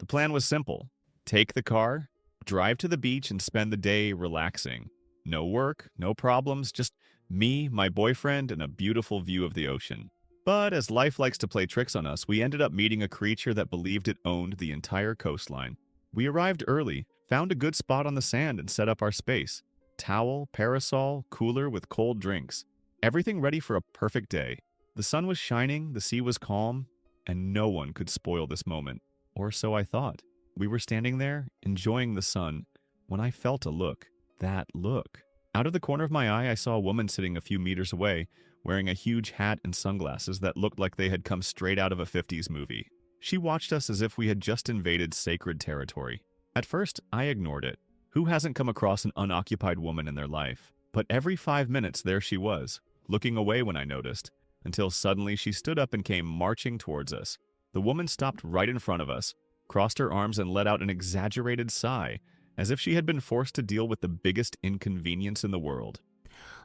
plan was simple. Take the car, drive to the beach, and spend the day relaxing. No work, no problems, just me, my boyfriend, and a beautiful view of the ocean. But as life likes to play tricks on us, we ended up meeting a creature that believed it owned the entire coastline. We arrived early, found a good spot on the sand, and set up our space. Towel, parasol, cooler with cold drinks. Everything ready for a perfect day. The sun was shining, the sea was calm, and no one could spoil this moment. Or so I thought. We were standing there, enjoying the sun, when I felt a look. That look. Out of the corner of my eye, I saw a woman sitting a few meters away, wearing a huge hat and sunglasses that looked like they had come straight out of a 50s movie. She watched us as if we had just invaded sacred territory. At first, I ignored it. Who hasn't come across an unoccupied woman in their life? But every 5 minutes, there she was, looking away when I noticed, until suddenly she stood up and came marching towards us. The woman stopped right in front of us, crossed her arms and let out an exaggerated sigh, as if she had been forced to deal with the biggest inconvenience in the world.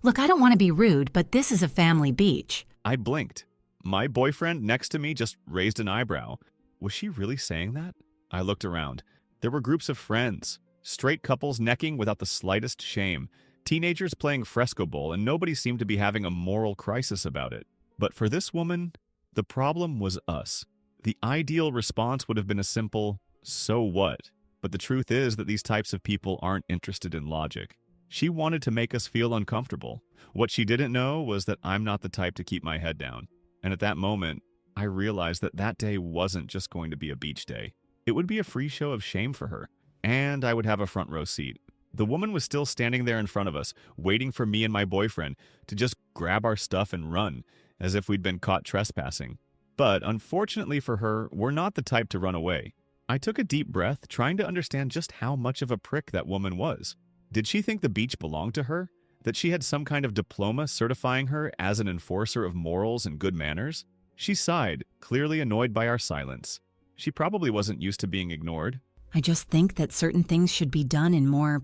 Look, I don't want to be rude, but this is a family beach. I blinked. My boyfriend next to me just raised an eyebrow. Was she really saying that? I looked around. There were groups of friends, straight couples necking without the slightest shame, teenagers playing fresco bowl, and nobody seemed to be having a moral crisis about it. But for this woman, the problem was us. The ideal response would have been a simple, "So what?" But the truth is that these types of people aren't interested in logic. She wanted to make us feel uncomfortable. What she didn't know was that I'm not the type to keep my head down. And at that moment, I realized that that day wasn't just going to be a beach day. It would be a free show of shame for her. And I would have a front row seat. The woman was still standing there in front of us, waiting for me and my boyfriend to just grab our stuff and run, as if we'd been caught trespassing. But unfortunately for her, we're not the type to run away. I took a deep breath, trying to understand just how much of a prick that woman was. Did she think the beach belonged to her? That she had some kind of diploma certifying her as an enforcer of morals and good manners? She sighed, clearly annoyed by our silence. She probably wasn't used to being ignored. I just think that certain things should be done in more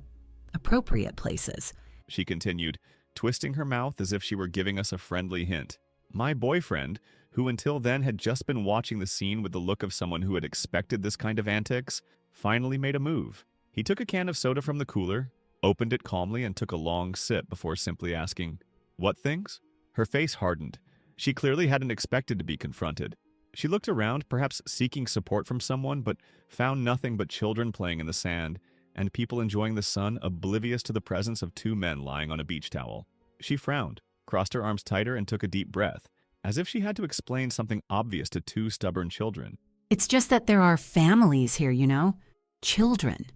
appropriate places, she continued, twisting her mouth as if she were giving us a friendly hint. My boyfriend, who until then had just been watching the scene with the look of someone who had expected this kind of antics, finally made a move. He took a can of soda from the cooler, opened it calmly, and took a long sip before simply asking, "What things?" Her face hardened. She clearly hadn't expected to be confronted. She looked around, perhaps seeking support from someone, but found nothing but children playing in the sand and people enjoying the sun, oblivious to the presence of two men lying on a beach towel. She frowned, crossed her arms tighter, and took a deep breath, as if she had to explain something obvious to two stubborn children. It's just that there are families here, you know? Children.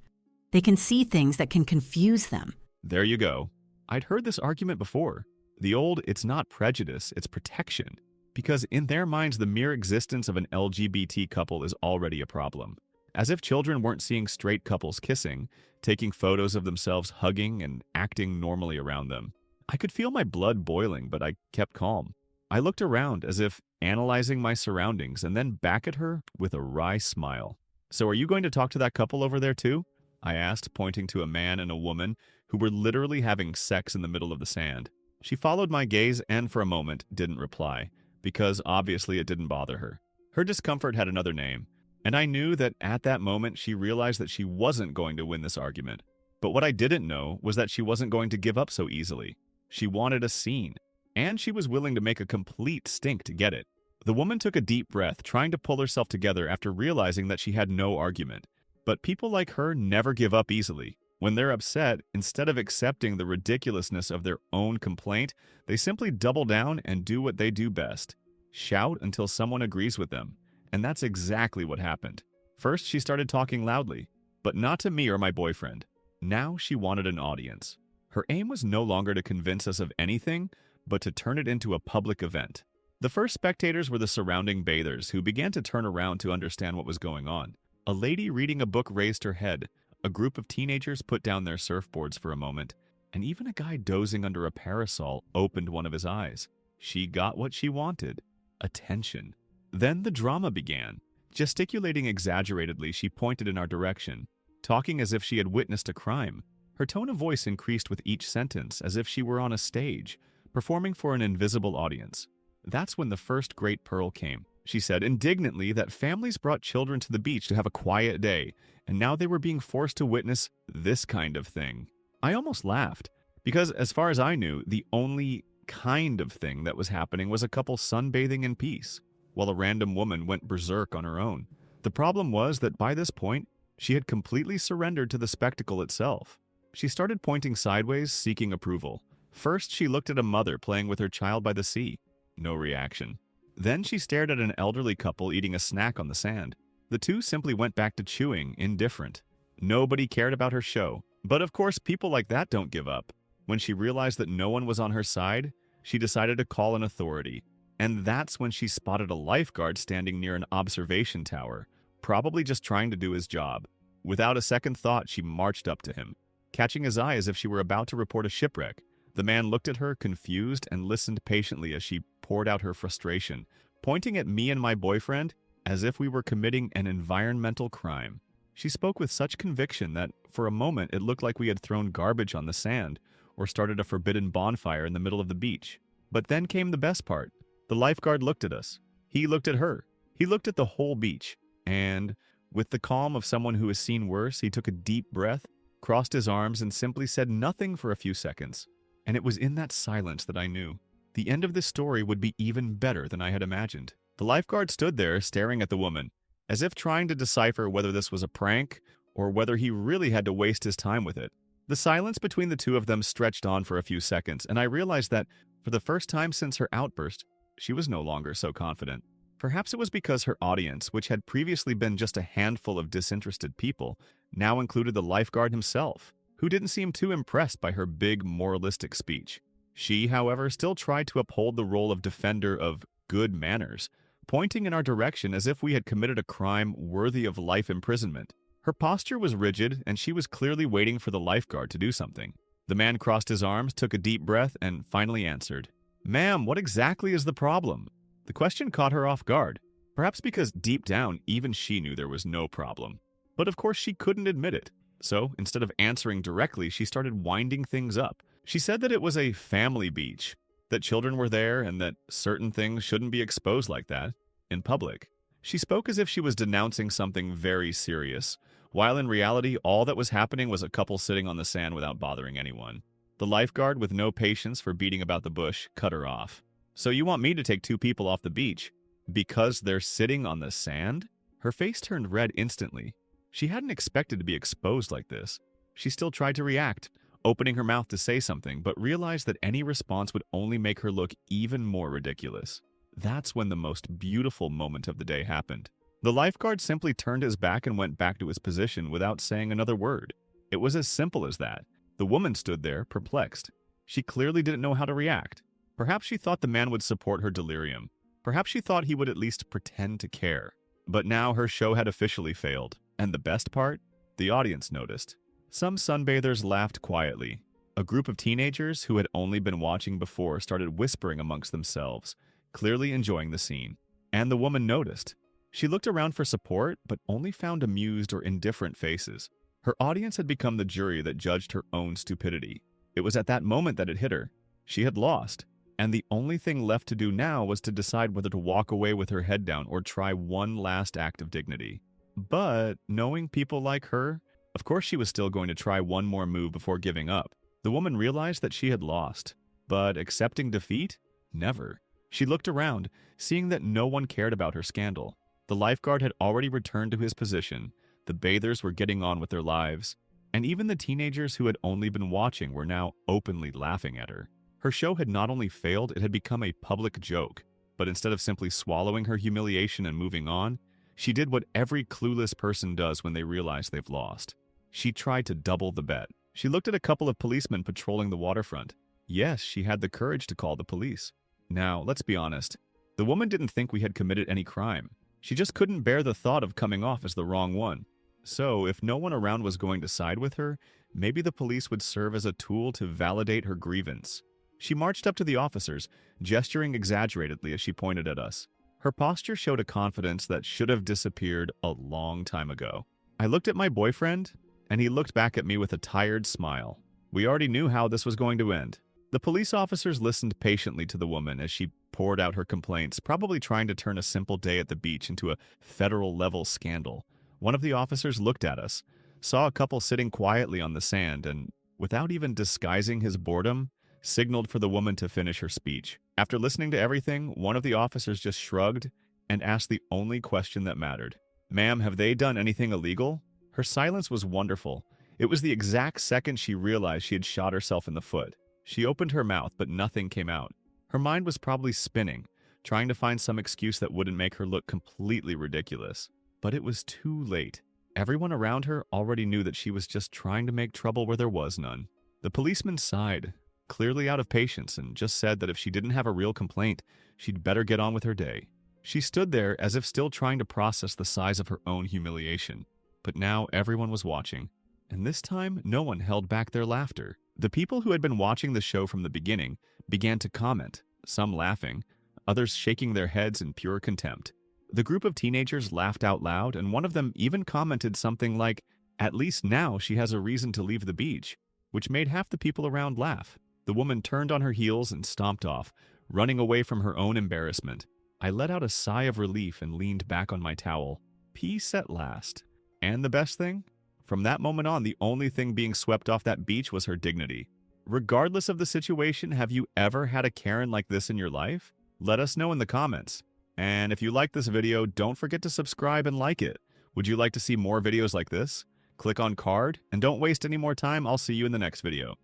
They can see things that can confuse them. There you go. I'd heard this argument before. The old, it's not prejudice, it's protection. Because in their minds, the mere existence of an LGBT couple is already a problem. As if children weren't seeing straight couples kissing, taking photos of themselves hugging, and acting normally around them. I could feel my blood boiling, but I kept calm. I looked around as if analyzing my surroundings, and then back at her with a wry smile. "So are you going to talk to that couple over there too?" I asked, pointing to a man and a woman who were literally having sex in the middle of the sand. She followed my gaze and for a moment didn't reply, because obviously it didn't bother her. Her discomfort had another name, and I knew that at that moment she realized that she wasn't going to win this argument. But what I didn't know was that she wasn't going to give up so easily. She wanted a scene, and she was willing to make a complete stink to get it. The woman took a deep breath, trying to pull herself together after realizing that she had no argument. But people like her never give up easily. When they're upset, instead of accepting the ridiculousness of their own complaint, they simply double down and do what they do best. Shout until someone agrees with them. And that's exactly what happened. First, she started talking loudly, but not to me or my boyfriend. Now she wanted an audience. Her aim was no longer to convince us of anything, but to turn it into a public event. The first spectators were the surrounding bathers, who began to turn around to understand what was going on. A lady reading a book raised her head. A group of teenagers put down their surfboards for a moment, and even a guy dozing under a parasol opened one of his eyes. She got what she wanted: attention. Then the drama began. Gesticulating exaggeratedly, she pointed in our direction, talking as if she had witnessed a crime. Her tone of voice increased with each sentence, as if she were on a stage, performing for an invisible audience. That's when the first great pearl came. She said indignantly that families brought children to the beach to have a quiet day, and now they were being forced to witness this kind of thing. I almost laughed, because as far as I knew, the only kind of thing that was happening was a couple sunbathing in peace, while a random woman went berserk on her own. The problem was that by this point, she had completely surrendered to the spectacle itself. She started pointing sideways, seeking approval. First, she looked at a mother playing with her child by the sea. No reaction. Then she stared at an elderly couple eating a snack on the sand. The two simply went back to chewing, indifferent. Nobody cared about her show. But of course, people like that don't give up. When she realized that no one was on her side, she decided to call an authority. And that's when she spotted a lifeguard standing near an observation tower, probably just trying to do his job. Without a second thought, she marched up to him, catching his eye as if she were about to report a shipwreck. The man looked at her, confused, and listened patiently as she poured out her frustration, pointing at me and my boyfriend as if we were committing an environmental crime. She spoke with such conviction that, for a moment, it looked like we had thrown garbage on the sand or started a forbidden bonfire in the middle of the beach. But then came the best part. The lifeguard looked at us. He looked at her. He looked at the whole beach. And, with the calm of someone who has seen worse, he took a deep breath, crossed his arms, and simply said nothing for a few seconds. And it was in that silence that I knew the end of this story would be even better than I had imagined. The lifeguard stood there staring at the woman, as if trying to decipher whether this was a prank or whether he really had to waste his time with it. The silence between the two of them stretched on for a few seconds, and I realized that, for the first time since her outburst, she was no longer so confident. Perhaps it was because her audience, which had previously been just a handful of disinterested people, now included the lifeguard himself, who didn't seem too impressed by her big moralistic speech. She, however, still tried to uphold the role of defender of good manners, pointing in our direction as if we had committed a crime worthy of life imprisonment. Her posture was rigid, and she was clearly waiting for the lifeguard to do something. The man crossed his arms, took a deep breath, and finally answered, "Ma'am, what exactly is the problem?" The question caught her off guard, perhaps because deep down, even she knew there was no problem. But of course she couldn't admit it. So, instead of answering directly, she started winding things up. She said that it was a family beach, that children were there, and that certain things shouldn't be exposed like that, in public. She spoke as if she was denouncing something very serious, while in reality, all that was happening was a couple sitting on the sand without bothering anyone. The lifeguard, with no patience for beating about the bush, cut her off. "So you want me to take two people off the beach because they're sitting on the sand?" Her face turned red instantly. She hadn't expected to be exposed like this. She still tried to react, opening her mouth to say something, but realized that any response would only make her look even more ridiculous. That's when the most beautiful moment of the day happened. The lifeguard simply turned his back and went back to his position without saying another word. It was as simple as that. The woman stood there, perplexed. She clearly didn't know how to react. Perhaps she thought the man would support her delirium. Perhaps she thought he would at least pretend to care. But now her show had officially failed. And the best part? The audience noticed. Some sunbathers laughed quietly. A group of teenagers who had only been watching before started whispering amongst themselves, clearly enjoying the scene. And the woman noticed. She looked around for support, but only found amused or indifferent faces. Her audience had become the jury that judged her own stupidity. It was at that moment that it hit her. She had lost. And the only thing left to do now was to decide whether to walk away with her head down or try one last act of dignity. But, knowing people like her, of course she was still going to try one more move before giving up. The woman realized that she had lost. But accepting defeat? Never. She looked around, seeing that no one cared about her scandal. The lifeguard had already returned to his position. The bathers were getting on with their lives. And even the teenagers who had only been watching were now openly laughing at her. Her show had not only failed, it had become a public joke. But instead of simply swallowing her humiliation and moving on, she did what every clueless person does when they realize they've lost. She tried to double the bet. She looked at a couple of policemen patrolling the waterfront. Yes, she had the courage to call the police. Now, let's be honest. The woman didn't think we had committed any crime. She just couldn't bear the thought of coming off as the wrong one. So, if no one around was going to side with her, maybe the police would serve as a tool to validate her grievance. She marched up to the officers, gesturing exaggeratedly as she pointed at us. Her posture showed a confidence that should have disappeared a long time ago. I looked at my boyfriend, and he looked back at me with a tired smile. We already knew how this was going to end. The police officers listened patiently to the woman as she poured out her complaints, probably trying to turn a simple day at the beach into a federal-level scandal. One of the officers looked at us, saw a couple sitting quietly on the sand, and, without even disguising his boredom, signaled for the woman to finish her speech. After listening to everything, one of the officers just shrugged and asked the only question that mattered. "Ma'am, have they done anything illegal?" Her silence was wonderful. It was the exact second she realized she had shot herself in the foot. She opened her mouth, but nothing came out. Her mind was probably spinning, trying to find some excuse that wouldn't make her look completely ridiculous. But it was too late. Everyone around her already knew that she was just trying to make trouble where there was none. The policeman sighed, clearly out of patience, and just said that if she didn't have a real complaint, she'd better get on with her day. She stood there as if still trying to process the size of her own humiliation. But now everyone was watching, and this time no one held back their laughter. The people who had been watching the show from the beginning began to comment, some laughing, others shaking their heads in pure contempt. The group of teenagers laughed out loud, and one of them even commented something like, "At least now she has a reason to leave the beach," which made half the people around laugh. The woman turned on her heels and stomped off, running away from her own embarrassment. I let out a sigh of relief and leaned back on my towel. Peace at last. And the best thing? From that moment on, the only thing being swept off that beach was her dignity. Regardless of the situation, have you ever had a Karen like this in your life? Let us know in the comments. And if you liked this video, don't forget to subscribe and like it. Would you like to see more videos like this? Click on card, and don't waste any more time. I'll see you in the next video.